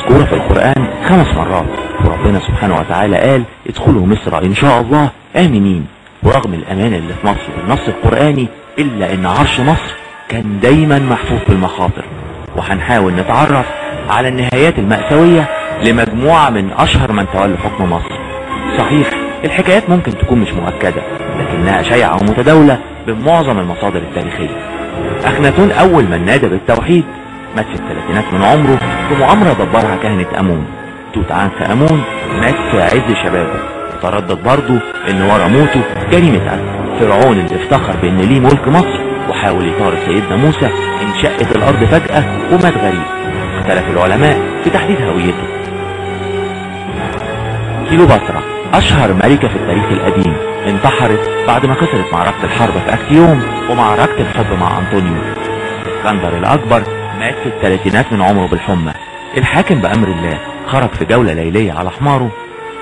مذكورة في القرآن 5 مرات، وربنا سبحانه وتعالى قال ادخلوا مصر ان شاء الله آمنين. ورغم الأمان اللي في مصر بالنص القرآني، إلا إن عرش مصر كان دايما محفوظ بالمخاطر. وهنحاول نتعرف على النهايات المأساوية لمجموعة من أشهر من تولوا حكم مصر. صحيح الحكايات ممكن تكون مش مؤكدة، لكنها شائعة ومتداولة بمعظم المصادر التاريخية. أخناتون أول من نادى بالتوحيد مات في الثلاثينات من عمره في مؤامرة دبرها كهنة آمون. توت عنخ آمون مات في عز شبابه، وتردد برضه ان ورا موته جريمة قتل. فرعون اللي افتخر بان ليه ملك مصر وحاول يطارد سيدنا موسى انشقت الارض فجأة ومات غريب. اختلف العلماء في تحديد هويته. كليوباترا اشهر ملكة في التاريخ القديم انتحرت بعد ما خسرت معركة الحرب في اكتيوم ومعركة الحب مع انطونيو. اسكندر الاكبر مات في الثلاثينات من عمره بالحمى. الحاكم بامر الله خرج في جولة ليلية على حماره،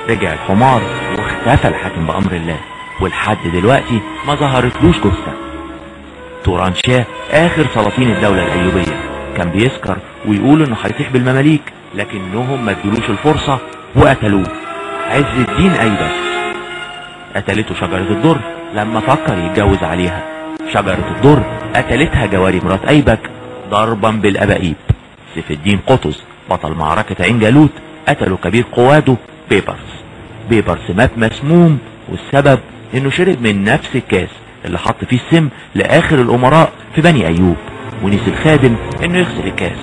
رجع الحمار واختفى الحاكم بأمر الله، ولحد دلوقتي ما ظهرتلوش جثة. توران شاه آخر سلاطين الدولة الأيوبية كان بيسكر ويقول انه هيطيح بالمماليك، لكنهم ما ادولوش الفرصة وقتلوه. عز الدين أيبك قتلته شجرة الدر لما فكر يتجوز عليها. شجرة الدر قتلتها جواري مرات أيبك ضربا بالأبائيب. سيف الدين قطز بطل معركة عين جالوت قتلوا كبير قواده بيبرس مات مسموم، والسبب انه شرب من نفس الكاس اللي حط فيه السم لاخر الامراء في بني ايوب، ونسي الخادم انه يغسل الكاس.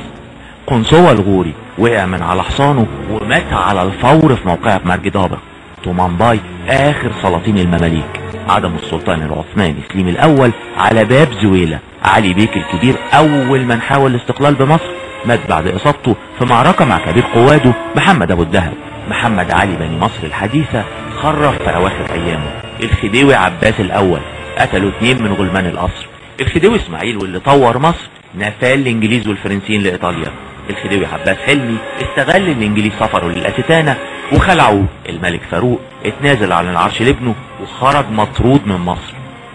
قنصوة الغوري وقع من على حصانه ومات على الفور في موقعة مرجدابة. طومانباي اخر سلاطين المماليك عدم السلطان العثماني سليم الاول على باب زويلة. علي بيك الكبير اول من حاول الاستقلال بمصر مات بعد اصابته في معركة مع كبير قواده محمد ابو الدهب. محمد علي بني مصر الحديثة خرف في اواخر ايامه. الخديوي عباس الاول قتلوا 2 من غلمان القصر. الخديوي اسماعيل واللي طور مصر نفى الانجليز والفرنسيين لايطاليا. الخديوي عباس حلمي استغل الانجليز سفروا للاستانة وخلعوه. الملك فاروق اتنازل عن العرش لابنه وخرج مطرود من مصر.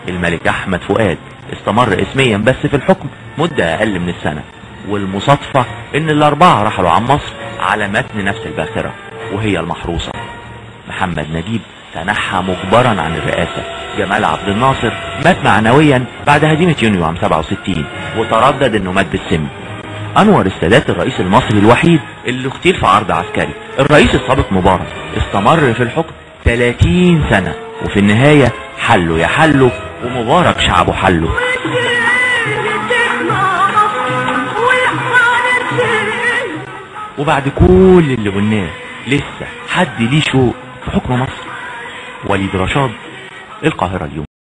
الملك احمد فؤاد استمر اسميا بس في الحكم مدة اقل من السنة، والمصادفة ان الاربعة رحلوا عن مصر على متن نفس الباخرة وهي المحروسة. محمد نجيب تنحى مجبرا عن الرئاسة. جمال عبد الناصر مات معنويا بعد هزيمة يونيو عام 67 وتردد انه مات بالسم. انور السادات الرئيس المصري الوحيد اللي اغتيل في عرض عسكري. الرئيس السابق مبارك استمر في الحكم 30 سنة وفي النهاية حله يحله ومبارك شعبه حله. وبعد كل اللي قلناه لسه حد ليه شوق في حكم مصر؟ وليد رشاد، القاهرة اليوم.